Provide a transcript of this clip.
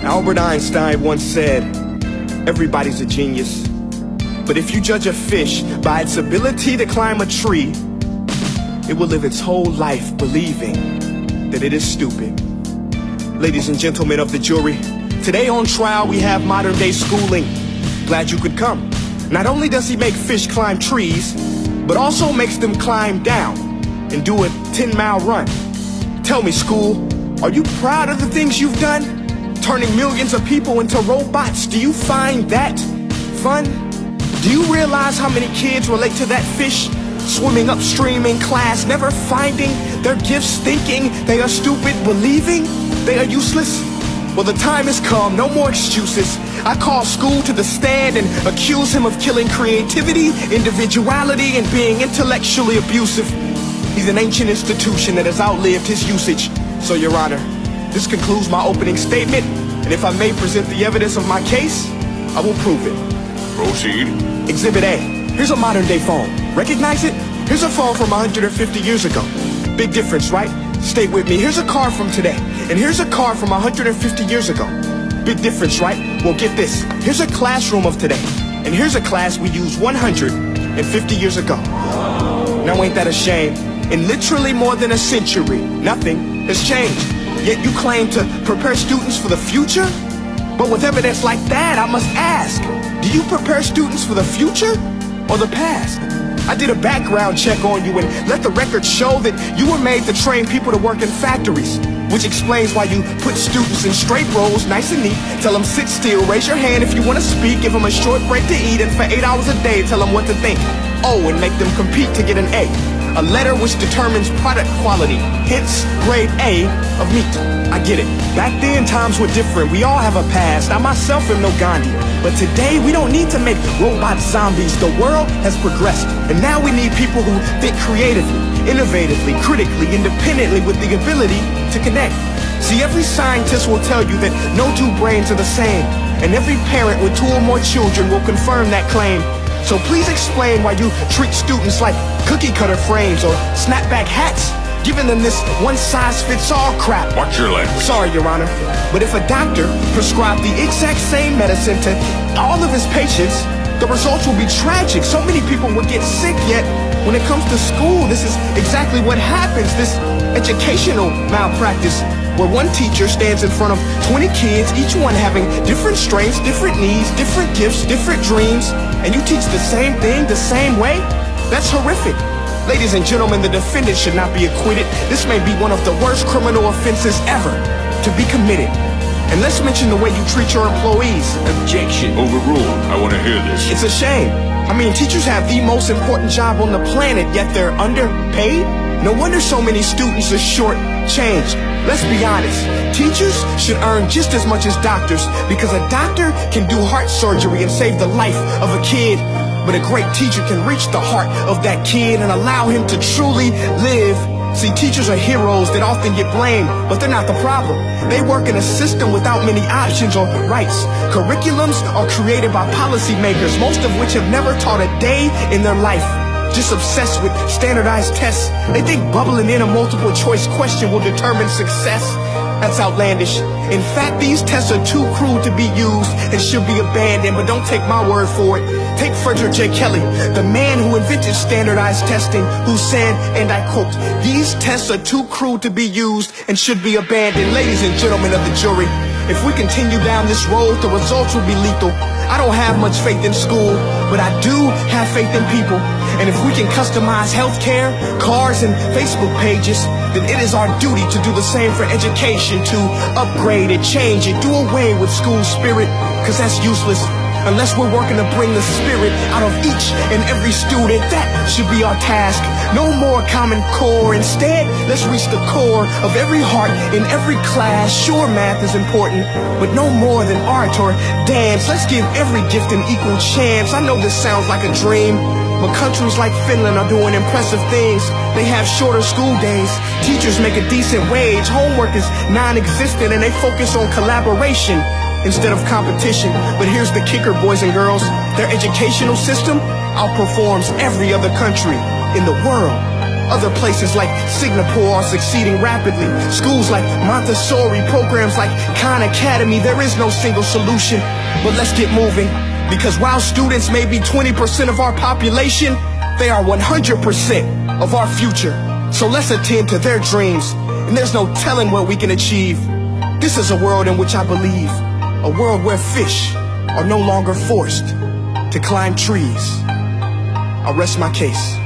Albert Einstein once said, everybody's a genius. But if you judge a fish by its ability to climb a tree, it will live its whole life believing that it is stupid. Ladies and gentlemen of the jury, today on trial we have modern day schooling. Glad you could come. Not only does he make fish climb trees, but also makes them climb down and do a 10-mile run. Tell me, school, are you proud of the things you've done? Turning millions of people into robots, do you find that fun? Do you realize how many kids relate to that fish swimming upstream in class, never finding their gifts, thinking they are stupid, believing they are useless? Well, the time has come, no more excuses. I call school to the stand and accuse him of killing creativity, individuality, and being intellectually abusive. He's an ancient institution that has outlived his usage. So, Your Honor, this concludes my opening statement, and if I may present the evidence of my case, I will prove it. Proceed. Exhibit A. Here's a modern day phone. Recognize it? Here's a phone from 150 years ago. Big difference, right? Stay with me. Here's a car from today, and here's a car from 150 years ago. Big difference, right? Well, get this. Here's a classroom of today, and here's a class we used 150 years ago. Now ain't that a shame? In literally more than a century, nothing has changed. Yet you claim to prepare students for the future? But with evidence like that, I must ask, do you prepare students for the future or the past? I did a background check on you and let the record show that you were made to train people to work in factories, which explains why you put students in straight rows, nice and neat, tell them sit still, raise your hand if you want to speak, give them a short break to eat, and for 8 hours a day, tell them what to think. Oh, and make them compete to get an A. A letter which determines product quality, hence grade A of meat. I get it. Back then, times were different. We all have a past. I myself am no Gandhi. But today, we don't need to make robot zombies. The world has progressed. And now we need people who think creatively, innovatively, critically, independently, with the ability to connect. See, every scientist will tell you that no two brains are the same. And every parent with 2 or more children will confirm that claim. So please explain why you treat students like cookie cutter frames or snapback hats, giving them this one-size-fits-all crap. Watch your language. Sorry, Your Honor, but if a doctor prescribed the exact same medicine to all of his patients, the results will be tragic. So many people will get sick, yet when it comes to school, this is exactly what happens, this educational malpractice, where one teacher stands in front of 20 kids, each one having different strengths, different needs, different gifts, different dreams, and you teach the same thing the same way? That's horrific. Ladies and gentlemen, the defendant should not be acquitted. This may be one of the worst criminal offenses ever to be committed. And let's mention the way you treat your employees. Objection. Overruled. I want to hear this. It's a shame. I mean, teachers have the most important job on the planet, yet they're underpaid? No wonder so many students are short-changed. Let's be honest, teachers should earn just as much as doctors, because a doctor can do heart surgery and save the life of a kid, but a great teacher can reach the heart of that kid and allow him to truly live. See, teachers are heroes that often get blamed, but they're not the problem. They work in a system without many options or rights. Curriculums are created by policymakers, most of which have never taught a day in their life. Just obsessed with standardized tests. They think bubbling in a multiple choice question will determine success. That's outlandish. In fact, these tests are too cruel to be used and should be abandoned, but don't take my word for it. Take Frederick J. Kelly, the man who invented standardized testing, who said, and I quote, "These tests are too cruel to be used and should be abandoned." Ladies and gentlemen of the jury, if we continue down this road, the results will be lethal. I don't have much faith in school, but I do have faith in people. And if we can customize healthcare, cars, and Facebook pages, then it is our duty to do the same for education, to upgrade it, change it, do away with school spirit, because that's useless. Unless we're working to bring the spirit out of each and every student, that should be our task. No more Common Core. Instead, let's reach the core of every heart in every class. Sure, math is important, but no more than art or dance. Let's give every gift an equal chance. I know this sounds like a dream, but countries like Finland are doing impressive things. They have shorter school days. Teachers make a decent wage. Homework is non-existent, and they focus on collaboration instead of competition. But here's the kicker, boys and girls. Their educational system outperforms every other country in the world. Other places like Singapore are succeeding rapidly. Schools like Montessori, programs like Khan Academy. There is no single solution, but let's get moving. Because while students may be 20% of our population, they are 100% of our future. So let's attend to their dreams, and there's no telling what we can achieve. This is a world in which I believe, a world where fish are no longer forced to climb trees. I'll rest my case.